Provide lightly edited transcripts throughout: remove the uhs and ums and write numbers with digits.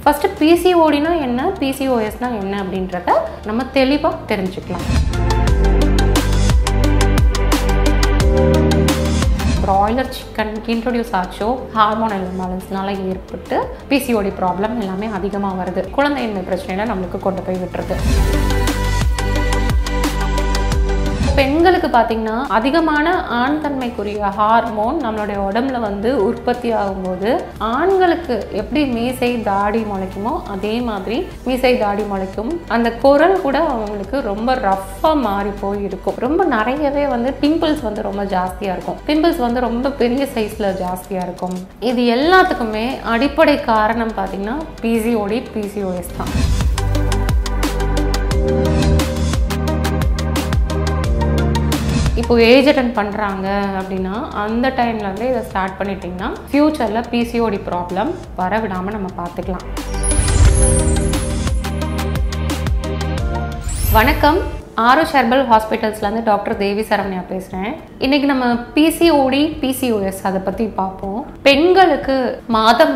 First பிசிஓடினா என்ன, பிசிஓஎஸ்னா என்ன அப்படின்றத நம்ம தெளிவா தெரிஞ்சுக்கலாம். பிராய்லர் சிக்கன் இன்ட்ரோடியூஸ் ஆச்சோ ஹார்மோனல் இம்பேலன்ஸ்னால ஏற்பட்டு பிசிஓடி ப்ராப்ளம் எல்லாமே அதிகமாக வருது. குழந்தையின்மை பிரச்சனையில நம்மளுக்கு கொண்டு போய் விட்டுருது. பெண்களுக்கு பார்த்தீங்கன்னா அதிகமான ஆண் தன்மைக்குரிய ஹார்மோன் நம்மளுடைய உடம்புல வந்து உற்பத்தி ஆகும்போது ஆண்களுக்கு எப்படி மீசை தாடி முளைக்குமோ அதே மாதிரி மீசை தாடி முளைக்கும். அந்த குரல் கூட அவங்களுக்கு ரொம்ப ரஃப்பாக மாறி போய் இருக்கும். ரொம்ப நிறையவே வந்து பிம்பிள்ஸ் வந்து ரொம்ப ஜாஸ்தியாக இருக்கும். பிம்பிள்ஸ் வந்து ரொம்ப பெரிய சைஸில் ஜாஸ்தியாக இருக்கும். இது எல்லாத்துக்குமே அடிப்படை காரணம் பார்த்தீங்கன்னா பிசிஓடி பிசிஓஎஸ் தான். இப்போ ஏஜ் அட்டன் பண்ணுறாங்க அப்படின்னா அந்த டைம்லேருந்து இதை ஸ்டார்ட் பண்ணிட்டிங்கன்னா ஃப்யூச்சரில் பிசிஓடி ப்ராப்ளம் வர விடாமல் நம்ம பார்த்துக்கலாம். வணக்கம், ஆரோஷ் ஹெர்பல் ஹாஸ்பிட்டல்ஸ்லேருந்து டாக்டர் தேவி சரவணியா பேசுகிறேன். இன்றைக்கி நம்ம பிசிஓடி பிசிஓஎஸ் அதை பற்றி பார்ப்போம். பெண்களுக்கு மாதம்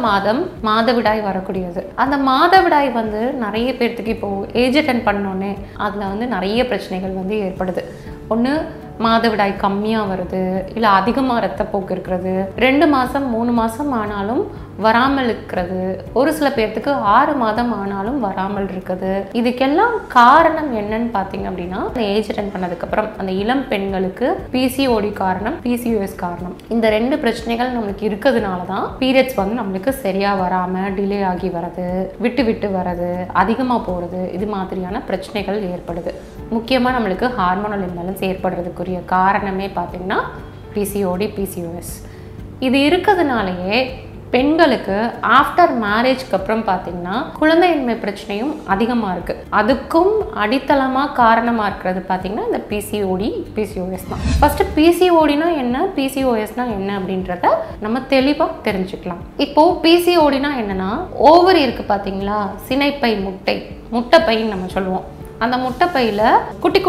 மாதவிடாய் வரக்கூடியது. அந்த மாதவிடாய் வந்து நிறைய பேர்த்துக்கு இப்போது ஏஜ் அட்டன் பண்ணோன்னே அதில் வந்து நிறைய பிரச்சனைகள் வந்து ஏற்படுது. ஒன்று மாதவிடாய் கம்மியாக வருது, இல்லை அதிகமாக ரத்தப்போக்கு இருக்கிறது, 2 மாதம் 3 மாதம் ஆனாலும் வராமல் இருக்கிறது, ஒரு சில பேர்த்துக்கு 6 மாதம் ஆனாலும் வராமல் இருக்குது. இதுக்கெல்லாம் காரணம் என்னன்னு பார்த்தீங்க அப்படின்னா ஏஜ் அட்டன் பண்ணதுக்கப்புறம் அந்த இளம் பெண்களுக்கு பிசிஓடி காரணம், பிசிஓஎஸ் காரணம். இந்த 2 பிரச்சனைகள் நம்மளுக்கு இருக்கிறதுனால தான் பீரியட்ஸ் வந்து நம்மளுக்கு சரியாக வராமல் டிலே ஆகி வர்றது, விட்டு விட்டு வர்றது, அதிகமாக போகிறது, இது மாதிரியான பிரச்சனைகள் ஏற்படுது. முக்கியமாக நம்மளுக்கு ஹார்மோனல் இம்பேலன்ஸ் ஏற்படுறதுக்குரிய காரணமே பார்த்தீங்கன்னா பிசிஓடி பிசிஓஎஸ். இது இருக்கிறதுனாலேயே பெண்களுக்கு ஆஃப்டர் மேரேஜ்க்கு அப்புறம் பார்த்தீங்கன்னா குழந்தையின்மை பிரச்சனையும் அதிகமாக இருக்குது. அதுக்கும் அடித்தளமாக காரணமாக இருக்கிறது பார்த்தீங்கன்னா இந்த பிசிஓடி பிசிஓஎஸ் தான். ஃபர்ஸ்ட் பிசிஓடினா என்ன, பிசிஓஎஸ்னா என்ன அப்படின்றத நம்ம தெளிவாக தெரிஞ்சுக்கலாம். இப்போது பிசிஓடினா என்னன்னா ஓவரி இருக்குது பார்த்தீங்களா, சினைப்பை முட்டைப்பைன்னு நம்ம சொல்லுவோம். அந்த முட்டைப்பையில் குட்டி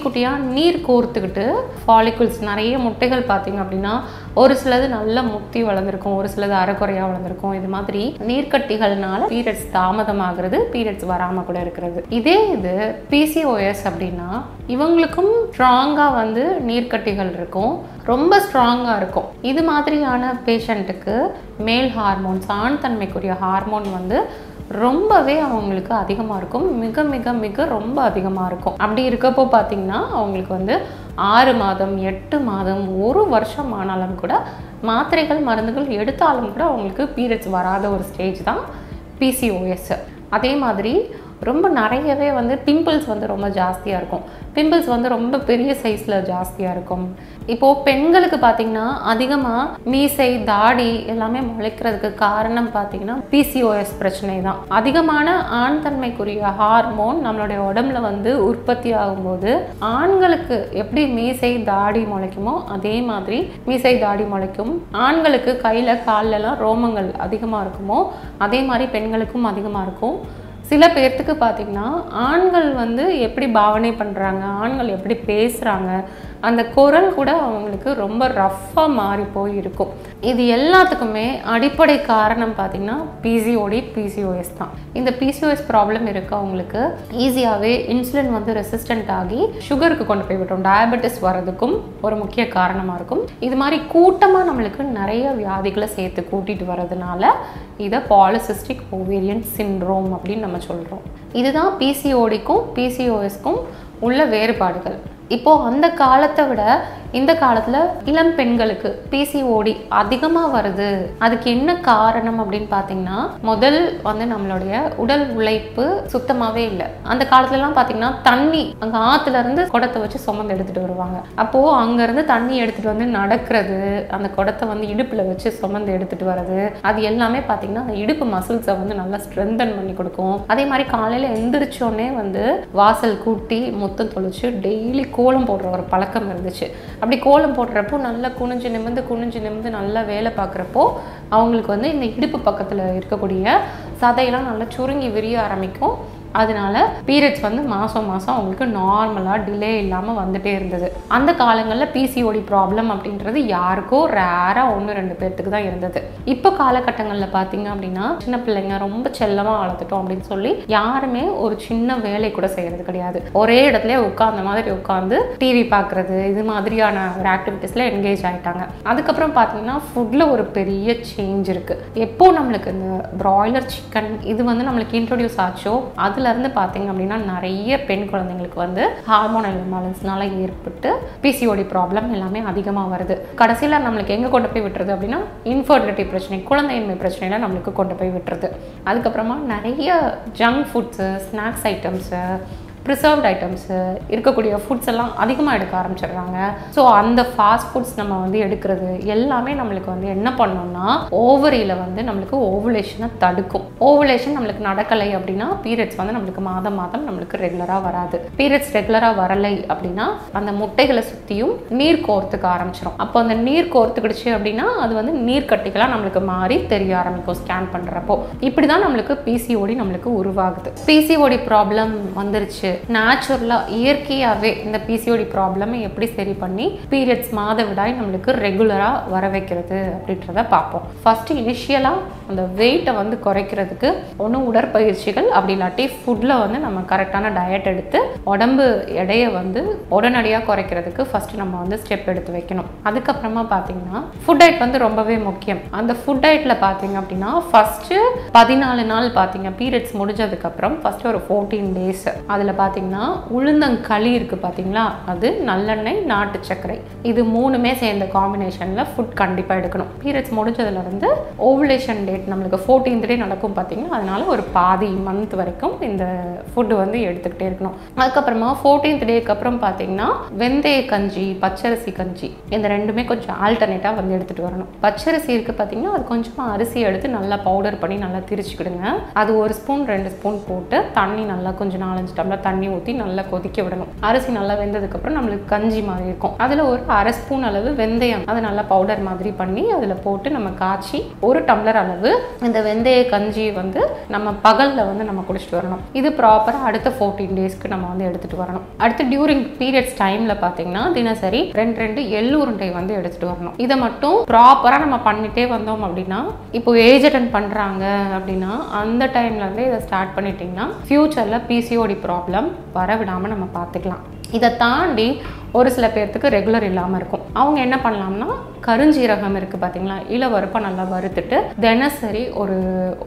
குட்டியாக நீர் கோர்த்துக்கிட்டு ஃபாலிகுல்ஸ் நிறைய முட்டைகள் பார்த்தீங்க அப்படின்னா ஒரு சிலது நல்லா முத்தி வளர்ந்துருக்கும், ஒரு சிலது அரைக்குறையாக வளர்ந்துருக்கும். இது மாதிரி நீர்க்கட்டிகள்னால பீரியட்ஸ் தாமதமாகிறது, பீரியட்ஸ் வராமல் கூட இருக்கிறது. இதே இது பிசிஓஎஸ் அப்படின்னா இவங்களுக்கும் ஸ்ட்ராங்காக வந்து நீர்க்கட்டிகள் இருக்கும், ரொம்ப ஸ்ட்ராங்காக இருக்கும். இது மாதிரியான பேஷண்ட்டுக்கு மேல் ஹார்மோன்ஸ், ஆண் தன்மைக்குரிய ஹார்மோன் வந்து ரொம்பவே அவங்களுக்கு அதிகமாக இருக்கும், மிக மிக மிக ரொம்ப அதிகமாக இருக்கும். அப்படி இருக்கப்போ பார்த்தீங்கன்னா அவங்களுக்கு வந்து 6 மாதம் 8 மாதம் 1 வருஷம் ஆனாலும் கூட மாத்திரைகள் மருந்துகள் எடுத்தாலும் கூட அவங்களுக்கு பீரியட்ஸ் வராத ஒரு ஸ்டேஜ் தான் பிசிஓஎஸ். அதே மாதிரி ரொம்ப நிறையவே வந்து பிம்பிள்ஸ் வந்து ரொம்ப ஜாஸ்தியாக இருக்கும். பிம்பிள்ஸ் வந்து ரொம்ப பெரிய சைஸில் ஜாஸ்தியாக இருக்கும். இப்போது பெண்களுக்கு பார்த்திங்கன்னா அதிகமாக மீசை தாடி எல்லாமே முளைக்கிறதுக்கு காரணம் பார்த்திங்கன்னா பிசிஓஎஸ் பிரச்சனை தான். அதிகமான ஆண் தன்மைக்குரிய ஹார்மோன் நம்மளுடைய உடம்புல வந்து உற்பத்தி ஆகும்போது ஆண்களுக்கு எப்படி மீசை தாடி முளைக்குமோ அதே மாதிரி மீசை தாடி முளைக்கும். ஆண்களுக்கு கையில் கால்லெல்லாம் ரோமங்கள் அதிகமாக இருக்குமோ அதே மாதிரி பெண்களுக்கும் அதிகமாக இருக்கும். சில பேர்த்துக்கு பார்த்திங்கன்னா ஆண்கள் வந்து எப்படி பாவனை பண்ணுறாங்க, ஆண்கள் எப்படி பேசுகிறாங்க, அந்த குரல் கூட அவங்களுக்கு ரொம்ப ரஃப்பாக மாறி போய் இருக்கும். இது எல்லாத்துக்குமே அடிப்படை காரணம் பார்த்திங்கன்னா பிசிஓடி பிசிஓஎஸ் தான். இந்த பிசிஓஎஸ் ப்ராப்ளம் இருக்கவங்களுக்கு ஈஸியாகவே இன்சுலின் வந்து ரெசிஸ்டண்ட் ஆகி சுகருக்கு கொண்டு போய் விட்டோம், டயபெட்டிஸ் வர்றதுக்கும் ஒரு முக்கிய காரணமாக இருக்கும். இது மாதிரி கூட்டமாக நம்மளுக்கு நிறைய வியாதிகளை சேர்த்து கூட்டிகிட்டு வர்றதுனால இதை பாலிசிஸ்டிக் ஓவேரியன் சிண்ட்ரோம் அப்படின்னு நம்ம சொல்கிறோம். இதுதான் பிசிஓடிக்கும் பிசிஓஎஸ்க்கும் உள்ள வேறுபாடுகள். இப்போது அந்த காலத்தை விட இந்த காலத்தில் இளம் பெண்களுக்கு பிசிஓடி அதிகமாக வருது. அதுக்கு என்ன காரணம் அப்படின்னு பார்த்தீங்கன்னா முதல் வந்து நம்மளுடைய உடல் உழைப்பு சுத்தமாகவே இல்லை. அந்த காலத்துலலாம் பார்த்தீங்கன்னா தண்ணி அங்கே ஆற்றுலேருந்து குடத்தை வச்சு சுமந்து எடுத்துகிட்டு வருவாங்க. அப்போது அங்கேருந்து தண்ணி எடுத்துகிட்டு வந்து நடக்கிறது, அந்த குடத்தை வந்து இடுப்பில் வச்சு சுமந்து எடுத்துகிட்டு வர்றது, அது எல்லாமே பார்த்தீங்கன்னா அந்த இடுப்பு மசில்ஸை வந்து நல்லா ஸ்ட்ரென்தன் பண்ணி கொடுக்கும். அதே மாதிரி காலையில் எந்திரிச்சோடனே வந்து வாசல் கூட்டி முத்தம் தொளிச்சு டெய்லி கோலம் போடுற ஒரு பழக்கம் இருந்துச்சு. அப்படி கோலம் போடுறப்போ நல்லா குனிஞ்சு நிமிந்து நல்லா வேலை பார்க்குறப்போ அவங்களுக்கு வந்து இந்த இடுப்பு பக்கத்தில் இருக்கக்கூடிய சதையெல்லாம் நல்லா சுருங்கி விரிய ஆரம்பிக்கும். அதனால பீரியட்ஸ் வந்து மாதம் மாதம் அவங்களுக்கு நார்மலாக டிலே இல்லாமல் வந்துட்டே இருந்தது. அந்த காலங்களில் பிசிஓடி ப்ராப்ளம் அப்படின்றது யாருக்கோ ரேராக 1-2 பேர்த்துக்கு தான் இருந்தது. இப்போ காலகட்டங்களில் பார்த்தீங்க அப்படின்னா சின்ன பிள்ளைங்க ரொம்ப செல்லமாக வளர்த்துட்டோம் அப்படின்னு சொல்லி யாருமே ஒரு சின்ன வேலை கூட செய்கிறது கிடையாது. ஒரே இடத்துல உட்கார்ந்த மாதிரி உட்காந்து டிவி பார்க்குறது இது மாதிரியான ஒரு ஆக்டிவிட்டீஸில் என்கேஜ் ஆகிட்டாங்க. அதுக்கப்புறம் பார்த்தீங்கன்னா ஃபுட்டில் ஒரு பெரிய சேஞ்ச் இருக்குது. எப்போ நம்மளுக்கு இந்த பிராய்லர் சிக்கன் இது வந்து நம்மளுக்கு இன்ட்ரடியூஸ் ஆச்சோ அதுலேருந்து பார்த்தீங்க அப்படின்னா நிறைய பெண் குழந்தைங்களுக்கு வந்து ஹார்மோனல் இம்பேலன்ஸ்னால ஏற்பட்டு பிசிஓடி ப்ராப்ளம் எல்லாமே அதிகமாக வருது. கடைசியில் நம்மளுக்கு எங்கே கொண்டு போய் விட்டுறது அப்படின்னா இன்ஃபர்டிலிட்டி பிரச்சனை, குழந்தையின்மை பிரச்சனையில் நம்மளுக்கு கொண்டு போய் விட்டுறது. அதுக்கப்புறமா நிறைய junk foods, snacks items, preserved items இருக்கக்கூடிய ஃபுட்ஸ் எல்லாம் அதிகமாக எடுக்க ஆரம்பிச்சிடுறாங்க. ஸோ அந்த ஃபாஸ்ட் ஃபுட்ஸ் நம்ம வந்து எடுக்கிறது எல்லாமே நம்மளுக்கு வந்து என்ன பண்ணோம்னா ஓவரியில் வந்து நம்மளுக்கு ஓவுலேஷனை தடுக்கும். ஓவுலேஷன் நம்மளுக்கு நடக்கலை அப்படின்னா பீரியட்ஸ் வந்து நம்மளுக்கு மாதம் மாதம் நம்மளுக்கு ரெகுலராக வராது. பீரியட்ஸ் ரெகுலராக வரலை அப்படின்னா அந்த முட்டைகளை சுற்றியும் நீர் கோர்த்துக்க ஆரம்பிச்சிடும். அப்போ அந்த நீர் கோர்த்துக்கிடுச்சு அப்படின்னா அது வந்து நீர்க்கட்டிகளாக நம்மளுக்கு மாறி தெரிய ஆரம்பிக்கும் ஸ்கேன் பண்ணுறப்போ. இப்படி தான் நம்மளுக்கு பிசிஓடி நம்மளுக்கு உருவாகுது. பிசிஓடி ப்ராப்ளம் வந்துருச்சு, நேச்சுரலாக இயற்கையாகவே இந்த பிசிஓடி ப்ராப்ளமை எப்படி சரி பண்ணி பீரியட்ஸ் மாதவிடாய் நம்மளுக்கு ரெகுலராக வர வைக்கிறது அப்படின்றத பார்ப்போம். ஃபர்ஸ்ட் இனிஷியலாக அந்த வெயிட்டை வந்து குறைக்கிறதுக்கு ஒன்றும் உடற்பயிற்சிகள் அப்படி இல்லாட்டி ஃபுட்டில் வந்து நம்ம கரெக்டான டயட் எடுத்து உடம்பு எடையை வந்து உடனடியாக குறைக்கிறதுக்கு ஃபர்ஸ்ட் நம்ம வந்து ஸ்டெப் எடுத்து வைக்கணும். அதுக்கப்புறமா பார்த்தீங்கன்னா ஃபுட் டயட் வந்து ரொம்பவே முக்கியம். அந்த ஃபுட் டயட்டில் பார்த்தீங்க அப்படின்னா ஃபர்ஸ்ட்டு 14 நாள் பார்த்தீங்க பீரியட்ஸ் முடிஞ்சதுக்கப்புறம் ஃபர்ஸ்ட் ஒரு 14 டேஸ் அதில் பார்த்தீங்கன்னா உளுந்தங்களி இருக்குது பார்த்தீங்களா, அது நல்லெண்ணெய் நாட்டு சர்க்கரை இது 3மே சேர்ந்த காம்பினேஷனில் ஃபுட் கண்டிப்பாக எடுக்கணும். பீரியட்ஸ் முடிஞ்சதுலேருந்து ஓவுலேஷன் டேட் நம்மளுக்கு 14th டே நடக்கும் பார்த்தீங்கன்னா அதனால ஒரு பாதி மந்த் வரைக்கும் இந்த ஃபுட்டு வந்து எடுத்துக்கிட்டே இருக்கணும். அதுக்கப்புறமா 14th டேக்கு அப்புறம் பார்த்தீங்கன்னா வெந்தய கஞ்சி, பச்சரிசி கஞ்சி இந்த ரெண்டுமே கொஞ்சம் ஆல்டர்னேட்டாக வந்து எடுத்துகிட்டு வரணும். பச்சரிசி இருக்குது பார்த்தீங்கன்னா அது கொஞ்சமாக அரிசி எடுத்து நல்லா பவுடர் பண்ணி நல்லா திரிச்சுக்கிடுங்க. அது 1 ஸ்பூன் 2 ஸ்பூன் போட்டு தண்ணி நல்லா கொஞ்சம் 4-5 டம்ளர் தண்ணி ஊற்றி நல்லா கொதிக்க விடணும். அரிசி நல்லா வெந்ததுக்கப்புறம் நம்மளுக்கு கஞ்சி மாதிரி இருக்கும். அதில் ஒரு 1/2 ஸ்பூன் அளவு வெந்தயம் அதை நல்லா பவுடர் மாதிரி பண்ணி அதில் போட்டு நம்ம காய்ச்சி 1 டம்ளர் அளவு இந்த வெந்தய கஞ்சி வந்து நம்ம பகலில் வந்து நம்ம குடிச்சிட்டு வரணும். இது ப்ராப்பராக அடுத்த 14 டேஸ்க்கு நம்ம வந்து எடுத்துகிட்டு வரணும். அடுத்து டியூரிங் பீரியட்ஸ் டைமில் பார்த்தீங்கன்னா தினசரி 2 எள்ளு உருண்டை வந்து எடுத்துகிட்டு வரணும். இதை மட்டும் ப்ராப்பராக நம்ம பண்ணிகிட்டே வந்தோம் அப்படின்னா இப்போ ஏஜ் அட்டன் பண்ணுறாங்க அப்படின்னா அந்த டைம்லேருந்தே இதை ஸ்டார்ட் பண்ணிட்டிங்கன்னா ஃப்யூச்சரில் பிசிஓடி ப்ராப்ளம் வரவிடாமல் நம்ம பார்த்துக்கலாம். இதை தாண்டி ஒரு சில பேர்த்துக்கு ரெகுலர் இல்லாமல் இருக்கும். அவங்க என்ன பண்ணலாம்னா கருஞ்சீரகம் இருக்குது பார்த்தீங்களா, இளவறுப்பை நல்லா வறுத்துட்டு தினசரி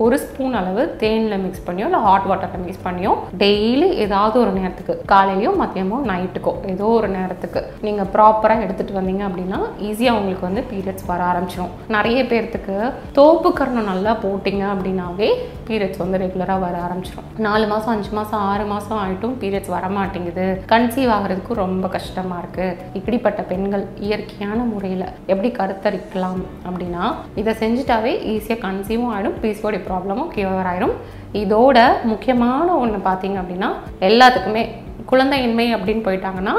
ஒரு ஸ்பூன் அளவு தேனில் மிக்ஸ் பண்ணியோ இல்லை ஹாட் வாட்டரில் மிக்ஸ் பண்ணியோ டெய்லி ஏதாவது ஒரு நேரத்துக்கு காலையிலையோ மதியமோ நைட்டுக்கோ ஏதோ ஒரு நேரத்துக்கு நீங்கள் ப்ராப்பராக எடுத்துகிட்டு வந்தீங்க அப்படின்னா ஈஸியாக உங்களுக்கு வந்து பீரியட்ஸ் வர ஆரம்பிச்சிடும். நிறைய பேர்த்துக்கு தோப்பு கரணம் நல்லா போட்டிங்க அப்படின்னாவே பீரியட்ஸ் வந்து ரெகுலராக வர ஆரம்பிச்சிடும். 4 மாதம் 5 மாதம் 6 மாதம் ஆகிட்டும் பீரியட்ஸ் வர மாட்டேங்குது, கன்சீவ் ஆகிறதுக்கு ரொம்ப கஷ்டமாக இருக்குது. இப்படிப்பட்ட பெண்கள் இயற்கையான முறையில் எப்படி கருத்தரிக்கலாம் அப்படின்னா இதை செஞ்சுட்டாவே ஈஸியாக கன்சீவும் ஆகிடும், பிசிஓடி ப்ராப்ளமும் கியூர் ஆகிடும். இதோட முக்கியமான ஒன்று பார்த்தீங்க அப்படின்னா எல்லாத்துக்குமே குழந்தையின்மை அப்படின்னு போயிட்டாங்கன்னா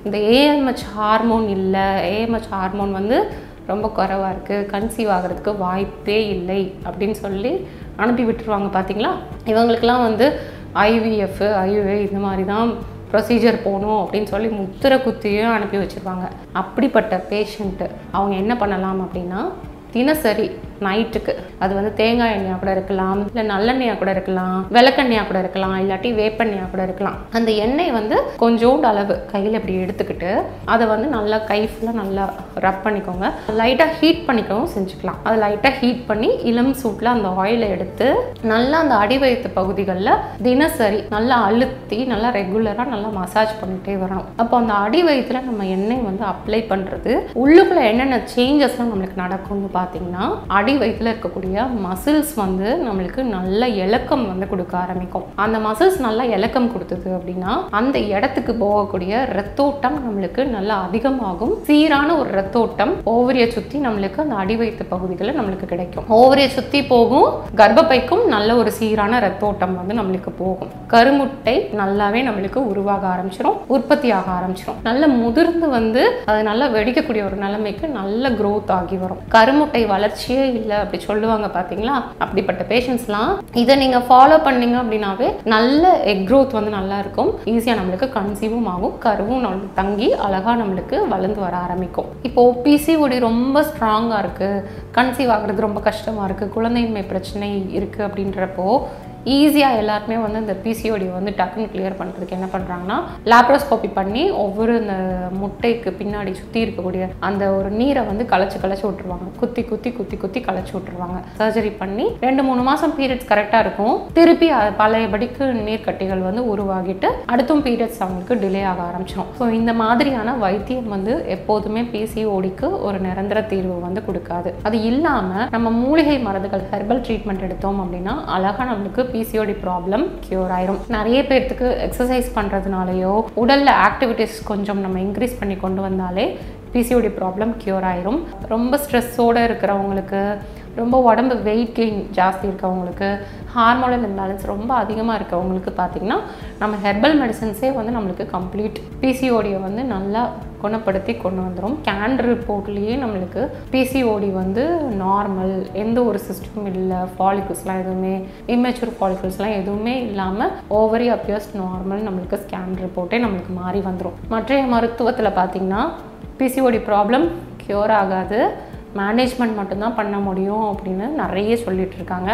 இந்த ஏஎம்ஹெச் ஹார்மோன் இல்லை, ஏஎம்ஹெச் ஹார்மோன் வந்து ரொம்ப குறைவாக இருக்குது, கன்சீவ் ஆகிறதுக்கு வாய்ப்பே இல்லை அப்படின்னு சொல்லி அனுப்பி விட்டுருவாங்க பார்த்தீங்களா. இவங்களுக்கெல்லாம் வந்து ஐவிஎஃப் ஐயுஏ இந்த மாதிரி தான் ப்ரொசீஜர் போகணும் அப்படின்னு சொல்லி முத்திரை குத்தியும் அனுப்பி வச்சுருவாங்க. அப்படிப்பட்ட பேஷண்ட்டு அவங்க என்ன பண்ணலாம் அப்படின்னா தினசரி நைட்டுக்கு அது வந்து தேங்காய் எண்ணெயாக கூட இருக்கலாம், இல்லை நல்லெண்ணெயாக கூட இருக்கலாம், விளக்கெண்ணெயாக கூட இருக்கலாம், இல்லாட்டி வேப்பெண்ணெயாக கூட இருக்கலாம். அந்த எண்ணெய் வந்து கொஞ்சோண்டு அளவு கையில் இப்படி எடுத்துக்கிட்டு அதை வந்து நல்லா கை ஃபுல்லாக நல்லா ரப் பண்ணிக்கோங்க. லைட்டாக ஹீட் பண்ணிக்கவும் செஞ்சுக்கலாம். அதை லைட்டாக ஹீட் பண்ணி இளம் சூட்டில் அந்த ஆயிலை எடுத்து நல்லா அந்த அடிவயிற்று பகுதிகளில் தினசரி நல்லா அழுத்தி நல்லா ரெகுலராக நல்லா மசாஜ் பண்ணிகிட்டே வரணும். அப்போ அந்த அடிவயிற்றுல நம்ம எண்ணெய் வந்து அப்ளை பண்ணுறது உள்ளுக்குள்ளே என்னென்ன சேஞ்சஸ்லாம் நம்மளுக்கு நடக்கும்னு பார்த்தீங்கன்னா அடி வயிற்றுல இருக்கக்கூடிய மசில்ஸ் வந்து நம்மளுக்கு நல்ல இலக்கம் வந்து கொடுக்க ஆரம்பிக்கும். அந்த மசில்ஸ் நல்லா இலக்கம் கொடுத்தது அப்படின்னா அந்த இடத்துக்கு போகக்கூடிய ரத்தோட்டம் நம்மளுக்கு நல்லா அதிகமாகும். சீரான ஒரு ரத்தோட்டம் ஓவரியை சுற்றி நம்மளுக்கு அந்த அடி வயிற்று பகுதிகளில் நம்மளுக்கு கிடைக்கும். ஓவரியை சுற்றி போகும், கர்ப்பப்பைக்கும் நல்ல ஒரு சீரான ரத்தோட்டம் வந்து நம்மளுக்கு போகும். கருமுட்டை நல்லாவே நம்மளுக்கு உருவாக ஆரம்பிச்சிடும், உற்பத்தி ஆக ஆரம்பிச்சிடும். நல்ல முதிர்ந்து வந்து அது நல்லா வெடிக்கக்கூடிய ஒரு நிலைமைக்கு நல்ல growth ஆகி வரும். கருமுட்டை வளர்ச்சியே இல்லை அப்படி சொல்லுவாங்க பார்த்தீங்களா, அப்படிப்பட்ட பேஷண்ட்ஸ்லாம் இதை நீங்கள் ஃபாலோ பண்ணீங்க அப்படின்னாவே நல்ல எக் க்ரோத் வந்து நல்லா இருக்கும். ஈஸியாக நம்மளுக்கு கன்சீவும் ஆகும், கருவும் நம்மளுக்கு தங்கி அழகாக நம்மளுக்கு வளர்ந்து வர ஆரம்பிக்கும். இப்போது பிசிஓடி ரொம்ப ஸ்ட்ராங்காக இருக்குது, கன்சீவ் ஆகிறது ரொம்ப கஷ்டமாக இருக்குது, குழந்தையின்மை பிரச்சனை இருக்குது அப்படின்றப்போ ஈஸியாக எல்லாருமே வந்து இந்த பிசிஓடி வந்து டக்குன்னு கிளியர் பண்ணுறதுக்கு என்ன பண்ணுறாங்கன்னா, லேப்ரோஸ்கோபி பண்ணி ஒவ்வொரு இந்த முட்டைக்கு பின்னாடி சுற்றி இருக்கக்கூடிய அந்த ஒரு நீரை வந்து களைச்சி விட்டுருவாங்க. குத்தி குத்தி குத்தி குத்தி களைச்சி விட்டுருவாங்க. சர்ஜரி பண்ணி 2-3 மாதம் பீரியட்ஸ் கரெக்டாக இருக்கும். திருப்பி பழையபடிக்கு நீர்க்கட்டிகள் வந்து உருவாகிட்டு அடுத்தும் பீரியட்ஸ் அவங்களுக்கு டிலே ஆக ஆரம்பிச்சிடும். ஸோ இந்த மாதிரியான வைத்தியம் வந்து எப்போதுமே பிசிஓடிக்கு ஒரு நிரந்தர தீர்வு வந்து கொடுக்காது. அது இல்லாமல் நம்ம மூலிகை மருந்துகள் ஹெர்பல் ட்ரீட்மெண்ட் எடுத்தோம் அப்படின்னா அழகாக நம்மளுக்கு பிசிஓடி ப்ராப்ளம் கியூர் ஆயிரும். நிறைய பேர்த்துக்கு எக்ஸசைஸ் பண்ணுறதுனாலையோ உடலில் ஆக்டிவிட்டிஸ் கொஞ்சம் நம்ம இன்க்ரீஸ் பண்ணி கொண்டு வந்தாலே பிசிஓடி ப்ராப்ளம் கியூர் ஆயிரும். ரொம்ப ஸ்ட்ரெஸ்ஸோடு இருக்கிறவங்களுக்கு, ரொம்ப உடம்பு வெயிட் கெயின் ஜாஸ்தி இருக்கவங்களுக்கு, ஹார்மோனல் இம்பேலன்ஸ் ரொம்ப அதிகமாக இருக்கவங்களுக்கு பார்த்திங்கன்னா நம்ம ஹெர்பல் மெடிசன்ஸே வந்து நம்மளுக்கு கம்ப்ளீட் பிசிஓடியை வந்து நல்லா குணப்படுத்தி கொண்டு வந்துடும். ஸ்கேன் ரிப்போர்ட்லேயே நம்மளுக்கு பிசிஓடி வந்து நார்மல், எந்த ஒரு சிஸ்டம் இல்லை, ஃபாலிகல்ஸ்லாம் எதுவுமே, இம்மெச்சூர் ஃபாலிகல்ஸ்லாம் எதுவுமே இல்லாமல் ஓவரி அப்பியர்ஸ் நார்மல் நம்மளுக்கு ஸ்கேன் ரிப்போர்ட்டே நம்மளுக்கு மாறி வந்துடும். மற்ற மருத்துவத்தில் பார்த்திங்கன்னா பிசிஓடி ப்ராப்ளம் க்யூர் ஆகாது, மேனேஜ்மெண்ட் மட்டும்தான் பண்ண முடியும் அப்படின்னு நிறைய சொல்லிட்டு இருக்காங்க.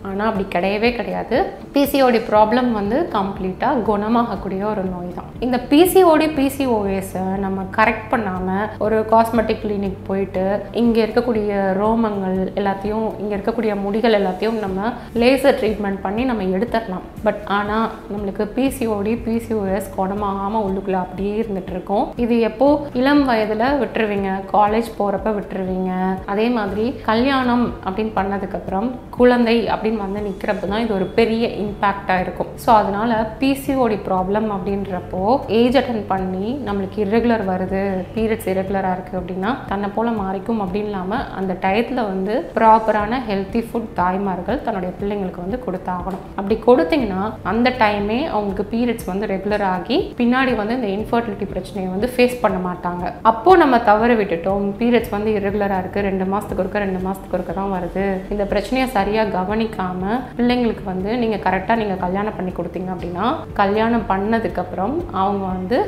ஆனால் அப்படி கிடையவே கிடையாது. பிசிஓடி ப்ராப்ளம் வந்து கம்ப்ளீட்டாக குணமாகக்கூடிய ஒரு நோய் தான். இந்த பிசிஓடி பிசிஓஎஸை நம்ம கரெக்ட் பண்ணாமல் ஒரு காஸ்மெட்டிக் கிளினிக் போயிட்டு இங்கே இருக்கக்கூடிய ரோமங்கள் எல்லாத்தையும், இங்கே இருக்கக்கூடிய முடிகள் எல்லாத்தையும் நம்ம லேசர் ட்ரீட்மெண்ட் பண்ணி நம்ம எடுத்துடலாம். பட் ஆனால் நம்மளுக்கு பிசிஓடி பிசிஓஎஸ் குணமாகாமல் உள்ளுக்குள்ளே அப்படியே இருந்துட்டு இருக்கோம். இது எப்போ இளம் வயதில் விட்டுருவீங்க, காலேஜ் போகிறப்ப விட்டுருவீங்க. அதே மாதிரி கல்யாணம் அப்படின்னு பண்ணதுக்கப்புறம் குழந்தை அப்படின்னு வந்து நிற்கிறப்ப தான் இது ஒரு பெரிய இம்பேக்டாக இருக்கும். ஸோ அதனால பிசிஓடி ப்ராப்ளம் அப்படின்றப்போ ஏஜ் அட்டன் பண்ணி நம்மளுக்கு இரெகுலர் வருது, பீரியட்ஸ் இரெகுலராக இருக்குது அப்படின்னா தன்னை போல் மாறிக்கும் அப்படின்னு இல்லாமல் அந்த டயத்தில் வந்து ப்ராப்பரான ஹெல்த்தி ஃபுட் தாய்மார்கள் தன்னுடைய பிள்ளைங்களுக்கு வந்து கொடுத்தாகணும். அப்படி கொடுத்தீங்கன்னா அந்த டைமே அவங்களுக்கு பீரியட்ஸ் வந்து ரெகுலர் ஆகி பின்னாடி வந்து இந்த இன்ஃபர்டிலிட்டி பிரச்சனையை வந்து ஃபேஸ் பண்ண மாட்டாங்க. அப்போது நம்ம தவற விட்டுட்டோம், பீரியட்ஸ் வந்து இரெகுலராக இருக்குது, 2 மாதத்துக்கு ஒருக்க தான் வருது, இந்த பிரச்சனையை சரியாக கவனிக்காமல் பிள்ளைங்களுக்கு வந்து நீங்கள் கரெக்டாக நீங்கள் கல்யாணம் பண்ணி கொடுத்தீங்க அப்படின்னா கல்யாணம் பண்ணதுக்கப்புறம் அவங்க வந்து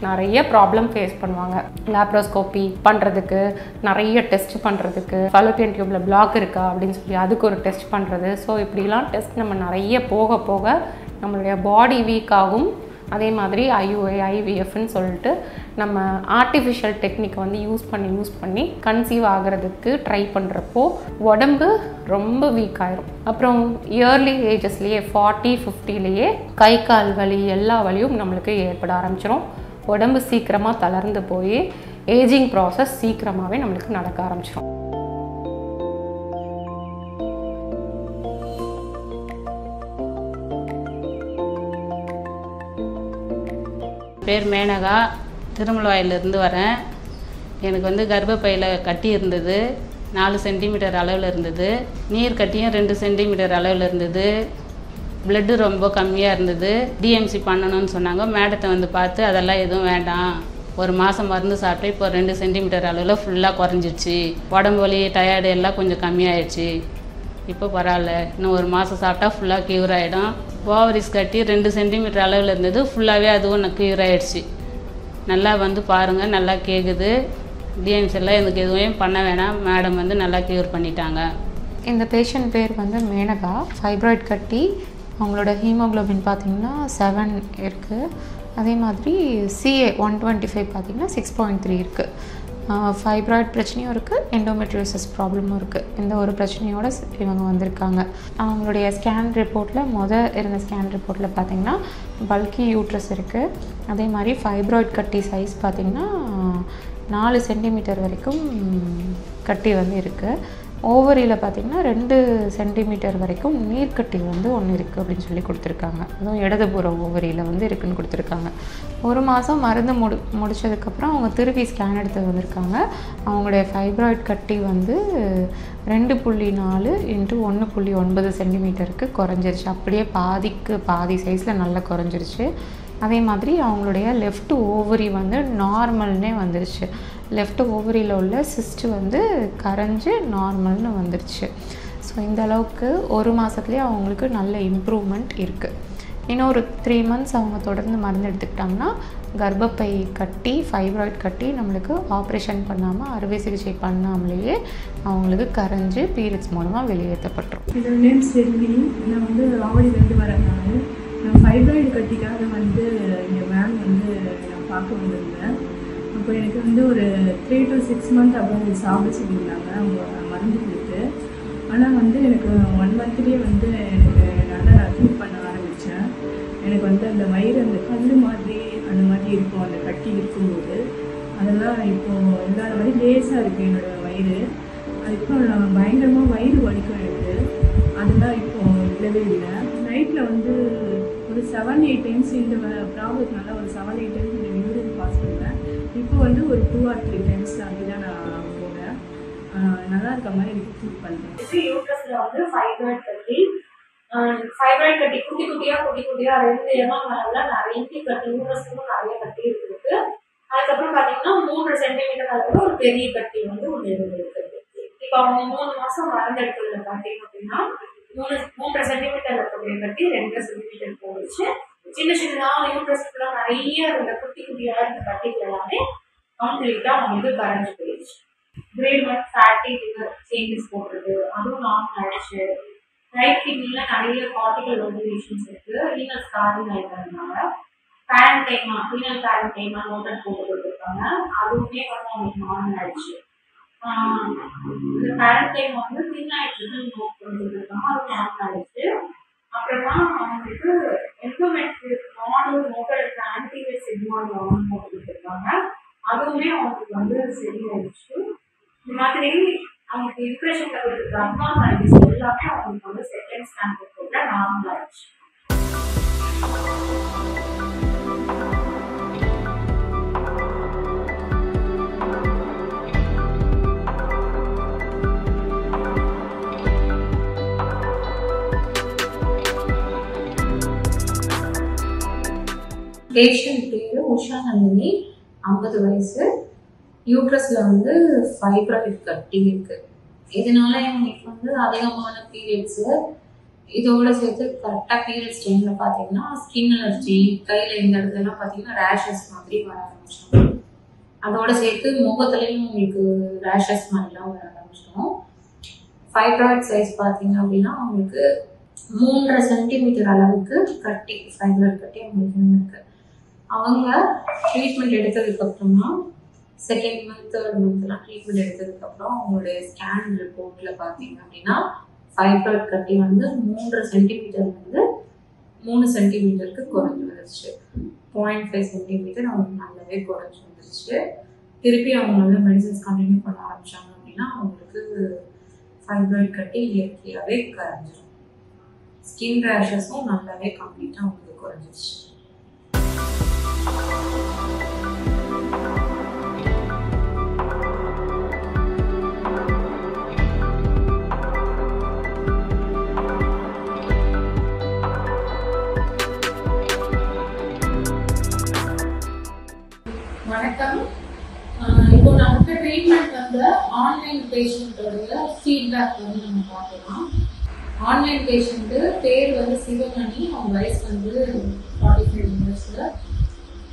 நிறைய ப்ராப்ளம் ஃபேஸ் பண்ணுவாங்க. லேப்ரோஸ்கோபி பண்ணுறதுக்கு, நிறைய டெஸ்ட் பண்ணுறதுக்கு, ஃபலோப்பியன் டியூப்ல பிளாக் இருக்கா அப்படின்னு சொல்லி அதுக்கு ஒரு டெஸ்ட் பண்ணுறது. ஸோ இப்படிலாம் டெஸ்ட் நம்ம நிறைய போக போக நம்மளுடைய பாடி வீக் ஆகும். அதே மாதிரி IUI IVFன்னு சொல்லிட்டு நம்ம ஆர்டிஃபிஷியல் டெக்னிக் வந்து யூஸ் பண்ணி கன்சீவ் ஆகிறதுக்கு ட்ரை பண்ணுறப்போ உடம்பு ரொம்ப வீக் ஆயிரும். அப்புறம் இயர்லி ஏஜஸ்லேயே 40-50லேயே கை கால் வலி எல்லா வலியும் நம்மளுக்கு ஏற்பட ஆரம்பிச்சிடும். உடம்பு சீக்கிரமாக தளர்ந்து போய் ஏஜிங் ப்ராசஸ் சீக்கிரமாகவே நம்மளுக்கு நடக்க ஆரம்பிச்சிடும். பேர் மேனகா, திருமலவாயிலிருந்து வரேன். எனக்கு வந்து கர்ப்பப்பையில் கட்டி இருந்தது, 4 சென்டிமீட்டர் அளவில் இருந்தது. நீர் கட்டியும் 2 சென்டிமீட்டர் அளவில் இருந்தது. பிளட்டு ரொம்ப கம்மியாக இருந்தது. டிஎம்சி பண்ணணும்னு சொன்னாங்க. மேடத்தை வந்து பார்த்து அதெல்லாம் எதுவும் வேண்டாம், 1 மாதம் மருந்து சாப்பிட்டு இப்போ 2 சென்டிமீட்டர் அளவில் ஃபுல்லாக குறைஞ்சிடுச்சு. உடம்பு வலி டயர்டு எல்லாம் கொஞ்சம் கம்மியாயிடுச்சு. இப்போ பரவாயில்ல, இன்னும் 1 மாதம் சாப்பிட்டா ஃபுல்லாக க்யூர் ஆகிடும். ஓவரிஸ் கட்டி 2 சென்டிமீட்டர் அளவில் இருந்தது, ஃபுல்லாகவே அதுவும் க்யூர் ஆகிடுச்சு. நல்லா வந்து பாருங்கள், நல்லா கேட்குது. டிஎம்சி எல்லாம் எனக்கு எதுவும் பண்ண வேணாம், மேடம் வந்து நல்லா க்யூர் பண்ணிட்டாங்க. இந்த பேஷண்ட் பேர் வந்து மேனகா. ஃபைப்ராய்ட் கட்டி, அவங்களோட ஹீமோக்ளோபின் பார்த்திங்கன்னா 7 இருக்குது. அதே மாதிரி CA 125 பார்த்திங்கன்னா 6.3 இருக்குது. ஃபைப்ராய்ட் பிரச்சனையும் இருக்குது, எண்டோமெட்ரியோசிஸ் ப்ராப்ளமும் இருக்குது. இந்த ஒரு பிரச்சனையோடு இவங்க வந்திருக்காங்க. அவங்களுடைய ஸ்கேன் ரிப்போர்ட்டில் இருந்த ஸ்கேன் ரிப்போர்ட்டில் பார்த்திங்கன்னா பல்கி யூட்ரஸ் இருக்குது. அதே மாதிரி ஃபைப்ராய்ட் கட்டி சைஸ் பார்த்திங்கன்னா 4 சென்டிமீட்டர் வரைக்கும் கட்டி வந்து இருக்குது. ஓவரியில் பார்த்திங்கன்னா 2 சென்டிமீட்டர் வரைக்கும் நீர்க்கட்டி வந்து ஒன்று இருக்குது அப்படின்னு சொல்லி கொடுத்துருக்காங்க. அதுவும் இடதுபுற ஓவரியில் வந்து இருக்குதுன்னு கொடுத்துருக்காங்க. 1 மாதம் மருந்து முடித்ததுக்கப்புறம் அவங்க திருப்பி ஸ்கேன் எடுத்து வந்திருக்காங்க. அவங்களுடைய ஃபைப்ராய்ட் கட்டி வந்து 2.4 × 1.9 சென்டிமீட்டருக்கு குறைஞ்சிருச்சு. அப்படியே பாதிக்கு பாதி சைஸில் நல்லா குறைஞ்சிருச்சு. அதே மாதிரி அவங்களுடைய லெஃப்ட் ஓவரி வந்து நார்மல்னே வந்துருச்சு. லெஃப்ட் ஓவரியில் உள்ள சிஸ்ட்டு வந்து கரைஞ்சி நார்மல்னு வந்துருச்சு. ஸோ இந்த அளவுக்கு ஒரு மாதத்துலேயே அவங்களுக்கு நல்ல இம்ப்ரூவ்மெண்ட் இருக்குது. இன்னும் ஒரு 3 மந்த்ஸ் அவங்க தொடர்ந்து மருந்து எடுத்துக்கிட்டாங்கன்னா கர்ப்பப்பை கட்டி ஃபைப்ராய்ட் கட்டி நம்மளுக்கு ஆப்ரேஷன் பண்ணாமல் அறுவை சிகிச்சை பண்ணாமலேயே அவங்களுக்கு கரைஞ்சி பீரியட்ஸ் மூலமாக வெளியேற்றப்பட்டுரும். என்னோட நேம் செல்வி. நான் வந்து ஆவடியிலேருந்து வரேன். நான் ஃபைப்ராய்டு கட்டிக்காக வந்து எங்கள் மேம் வந்து நான் பார்க்க வந்திருந்தேன். அப்போ எனக்கு வந்து ஒரு 3 to 6 months அப்புறம் சாப்பிட சொல்லியிருந்தாங்க அவங்க மருந்து கொடுத்து. ஆனால் வந்து எனக்கு 1 monthலேயே வந்து எனக்கு நல்லா நான் ஃபீல் பண்ண ஆரம்பித்தேன். எனக்கு வந்து அந்த வயிறு அந்த கல் மாதிரி அந்த மாதிரி இருக்கும், அந்த கட்டி இருக்கும்போது அதெல்லாம் இப்போது இல்லாத மாதிரி லேசாக இருக்குது என்னோடய வயிறு. அதுக்கப்புறம் நான் பயங்கரமாக வயிறு வலிக்கும் எனக்கு. அதெல்லாம் இப்போது இல்லவே இல்லை. நைட்டில் வந்து ஒரு 7-8 times இந்த ப்ராப்ளத்தினால ஒரு 7-8 times இந்த யூரின் பாஸ் பண்ணுவேன். இப்போ வந்து ஒரு 2 or 3 times அப்படி தான் நான் போகிறேன். நல்லா இருக்க மாதிரி எனக்கு ஃபீல் பண்ணுறேன். யூட்ரஸில் வந்து ஃபைப்ராய்ட் கட்டி குட்டி குட்டியாக 2 அளவில் நிறைய கட்டி யூட்ரஸ்க்கும் நிறைய கட்டி இருக்குது. அதுக்கப்புறம் பார்த்தீங்கன்னா 3 சென்டிமீட்டர் அளவில் ஒரு பெரிய கட்டி வந்து ஒன்று இருக்குது. இப்போ அவங்க 3 மாதம் மருந்து எடுக்கிறதுல பார்த்தீங்க அப்படின்னா 3 சென்டிமீட்டர் இருக்கக்கூடிய கட்டி 2 சென்டிமீட்டர் போயிடுச்சு. சின்ன சின்னதாக யூட்ரஸ்க்குலாம் நிறைய இந்த குட்டி குட்டியாக இருந்த கட்டிகள் எல்லாமே கம்ப்ளீட்டாக அவங்களுக்கு கரைஞ்சி போயிடுச்சு. கிரேட் 1 ஃபேட்டி லிவர் சேஞ்சஸ் போடுறது அதுவும் நார்மல் ஆயிடுச்சு. ரைட் கிட்னில நிறைய கார்டிகல் லோபுலேஷன்ஸ் இருக்கு. ரீனல் ஸ்காரிங் ஆயிருக்கிறதுனால ரீனல் பேரன்டைமா நோட்டட் போட்டு கொடுத்துருக்காங்க. அதுவுமே வந்து அவங்களுக்கு நார்மல் ஆயிடுச்சு. இந்த பேரன்டைமா வந்து தின் ஆயிடுச்சுன்னு நோட் பண்ணி கொடுத்துருக்காங்க. அது நார்மல் ஆயிடுச்சு. அப்புறமா அவங்களுக்கு என்டோமெட்ரிக் மாடல் நோட்டட் ஆன்டிவேட் சிக்மால் போட்டு கொடுத்துருக்காங்க. அதுவுமே அவங்களுக்கு வந்து சரியாயிடுச்சு. இந்த மாதிரி அவங்களுக்கு இன்ஃபெக்ஷன்ல கொடுத்துருக்க அட்வான்ஸ் எல்லாமே அவங்களுக்கு வந்து செகண்ட் ஸ்டாண்டர்ட் நார்மல் ஆயிடுச்சு. பேஷண்ட் பேர் உஷா நந்தினி, 50 வயசு. யூட்ரஸில் வந்து ஃபைப்ராய்ட் கட்டி இருக்குது. இதனால எங்களுக்கு வந்து அதிகமான பீரியட்ஸு, இதோட சேர்த்து கரெக்டாக பீரியட்ஸ் டைமில் பார்த்தீங்கன்னா ஸ்கின் அலர்ஜி, கையில் இந்த இடத்துலலாம் பார்த்தீங்கன்னா ரேஷஸ் மாதிரி வர ஆரம்பிச்சிடும். அதோட சேர்த்து முகத்துலேயும் உங்களுக்கு ரேஷஸ் மாதிரிலாம் வர ஆரம்பிச்சிடும். ஃபைப்ராய்ட் சைஸ் பார்த்தீங்க அப்படின்னா அவங்களுக்கு 3.5 சென்டிமீட்டர் அளவுக்கு கட்டி, ஃபைப்ராய்ட் கட்டி அவங்களுக்கு இருக்குது. அவங்க ட்ரீட்மெண்ட் எடுத்ததுக்கப்புறமா செகண்ட் மந்த் தேர்ட் மந்த்லாம் ட்ரீட்மெண்ட் எடுத்ததுக்கப்புறம் அவங்களுடைய ஸ்கேன் ரிப்போர்ட்டில் பார்த்தீங்க அப்படின்னா ஃபைப்ராய்ட் கட்டி வந்து 3.5 சென்டிமீட்டர் வந்து 3 சென்டிமீட்டருக்கு குறைஞ்சி வந்துருச்சு. 0.5 சென்டிமீட்டர் அவங்களுக்கு நல்லாவே குறைஞ்சி வந்துருச்சு. திருப்பி அவங்க வந்து மெடிசன்ஸ் கண்டினியூ பண்ண ஆரம்பித்தாங்க அப்படின்னா அவங்களுக்கு ஃபைப்ராய்ட் கட்டி இயற்கையாகவே கரைஞ்சிடும். ஸ்கின் ரேஷஸும் நல்லாவே கம்ப்ளீட்டாக அவங்களுக்கு குறைஞ்சிருச்சு. வணக்கம். இப்போ நமக்கு ட்ரீட்மெண்ட் வந்து ஆன்லைன் பேஷண்ட்டோடைய ஃபீட்பேக் வந்து நம்ம பார்க்கலாம். ஆன்லைன் பேஷண்ட்டு பேர் வந்து சிவமணி, அவங்க வயசு வந்து 45 years.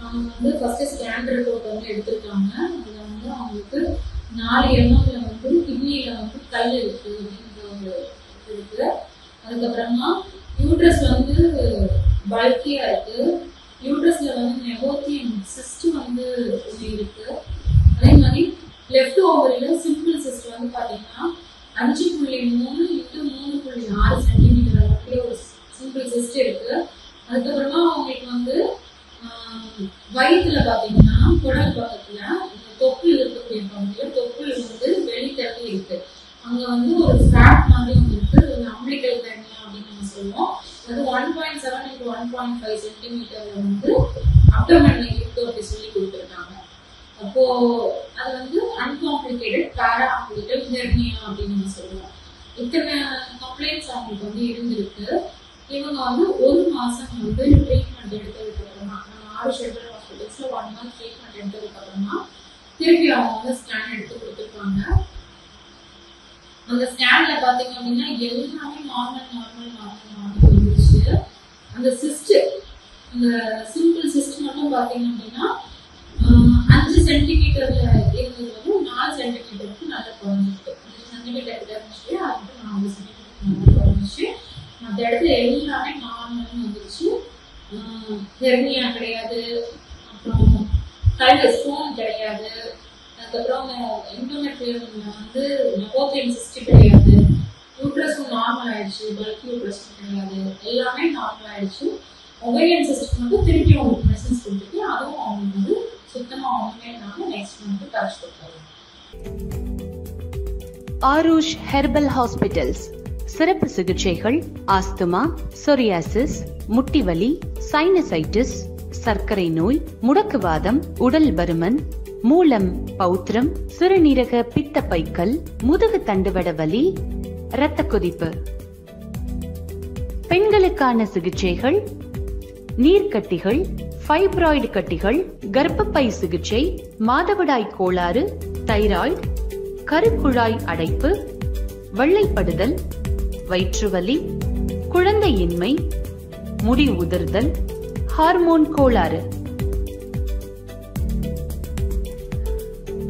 அவங்க வந்து ஃபர்ஸ்ட் ஸ்கேன் ரிப்போர்ட் வந்து எடுத்துருக்காங்க. அதில் வந்து அவங்களுக்கு 4 mmல வந்து கிட்னியில் வந்து கல் இருக்குது அப்படின்ற ஒரு இருக்குது. அதுக்கப்புறமா யூட்ரஸ் வந்து பல்கியாக இருக்குது. யூட்ரஸில் வந்து நெகோத்தியம் சிஸ்ட் வந்து ஒன்று இருக்குது. அதே மாதிரி லெஃப்ட் ஓவரியில் சிம்பிள் சிஸ்ட் வந்து பார்த்தீங்கன்னா 5.3 into 3.6 சென்டிமீட்டர் அளவுக்கு ஒரு சிம்பிள் சிஸ்ட் இருக்குது. அதுக்கப்புறமா அவங்களுக்கு வந்து வயிற்றுல பார்த்தீங்கன்னா குடல் பக்கத்தில் தொப்புள் இருக்கக்கூடிய பகுதியில் தொப்புள் வந்து வெளித்தள்ளி இருக்குது. அங்கே வந்து ஒரு ஃபேட் மாதிரி ஒன்று இருக்குது. அது வந்து அம்பிளிக்கல் தனியா அப்படின்னு நம்ம சொல்லுவோம். அது 1.7 into 1.5 சென்டிமீட்டர் வந்து அப்டோமென்ல இருக்கு அப்படி சொல்லி கொடுத்துருக்காங்க. அப்போ அது வந்து அன்காம்ப்ளிகேட்டட் பேராம்பிளிக்கல் ஹெர்னியா அப்படின்னு நம்ம சொல்லுவோம். இத்தனை கம்ப்ளைண்ட்ஸ் அவங்களுக்கு வந்து இருந்திருக்கு. இவங்க வந்து 1 மாதம் வந்து ட்ரீட்மெண்ட் எடுத்ததுக்கு அப்புறமா நம்ம 6 ஷெல்டர் ஹாஸ்பிட்டல்ஸில் 1 month ட்ரீட்மெண்ட் எடுத்ததுக்கு அப்புறமா திருப்பி அவங்க வந்து ஸ்கேன் எடுத்து கொடுத்துருப்பாங்க. அந்த ஸ்கேன்ல பாத்தீங்க அப்படின்னா எல்லாமே நார்மல் இருந்துச்சு. அந்த சிஸ்ட், அந்த சிம்பிள் சிஸ்ட் மட்டும் பாத்தீங்க அப்படின்னா 5 சென்டிமீட்டர்ல இருந்தது வந்து 4 சென்டிமீட்டருக்கு நல்லா குறைஞ்சிருக்கு. 5 சென்டிமீட்டர் கிட்ட இருந்துச்சு, அது 4 சென்டிமீட்டர் குறைஞ்சிச்சு. அந்த இடத்துல எல்லாமே நார்மல் வந்துருச்சு. ஹெர்னியா கிடையாது, அப்புறம் கையில ஸ்டோன் கிடையாது, அதுக்கப்புறம் எண்டோமெட்ரியம்ல வந்து நெப்போத்தியன் சிஸ்ட் கிடையாது, யூட்ரஸும் நார்மல் ஆயிடுச்சு, பல்க் யூட்ரஸும் கிடையாது, எல்லாமே நார்மல் ஆயிடுச்சு. ஒவேரியன் சிஸ்ட் மட்டும் திருப்பி அவங்களுக்கு மெடிசன்ஸ் கொடுத்துட்டு அதுவும் அவங்களுக்கு வந்து சுத்தமா ஒன்றுமே நெக்ஸ்ட் மந்த் கரெக்ட் கொடுத்தாங்க. ஆரூஷ் ஹெர்பல் ஹாஸ்பிட்டல்ஸ் சிறப்பு சிகிச்சைகள் ஆஸ்துமா, சொரியாசிஸ், முட்டிவலி, சைனசைட்டிஸ், சர்க்கரை நோய், முடக்குவாதம், உடல் பருமன், மூலம், பௌத்திரம், சிறுநீரக பித்தப்பைக்கல், முதுகு தண்டுவட வலி, இரத்த கொதிப்பு. பெண்களுக்கான சிகிச்சைகள் நீர்க்கட்டிகள், ஃபைப்ராய்டு கட்டிகள், கர்ப்பப்பை சிகிச்சை, மாதவிடாய் கோளாறு, தைராய்டு, கருக்குழாய் அடைப்பு, வெள்ளைப்படுதல், வயிற்றுவலி, குழந்தையின்மை, முடி உதிர்தல், ஹார்மோன் கோளாறு.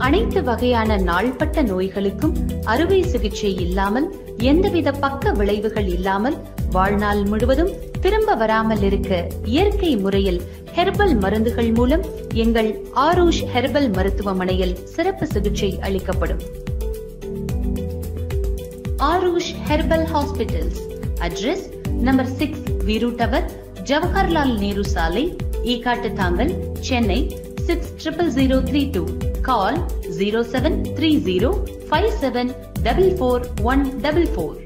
அனைத்து வகையான நாள்பட்ட நோய்களுக்கும் அறுவை சிகிச்சை இல்லாமல், எந்தவித பக்க விளைவுகள் இல்லாமல், வாழ்நாள் முழுவதும் திரும்ப வராமல் இருக்க இயற்கை முறையில் ஹெர்பல் மருந்துகள் மூலம் எங்கள் ஆரூஷ் ஹெர்பல் மருத்துவமனையில் சிறப்பு சிகிச்சை அளிக்கப்படும். Aarush herbal hospitals. Address number 6 Veeru tower, Jawaharlal Nehru சாலை, ஈகாட்டுத்தாங்கல், சென்னை 600032. Call 0730 5744 144.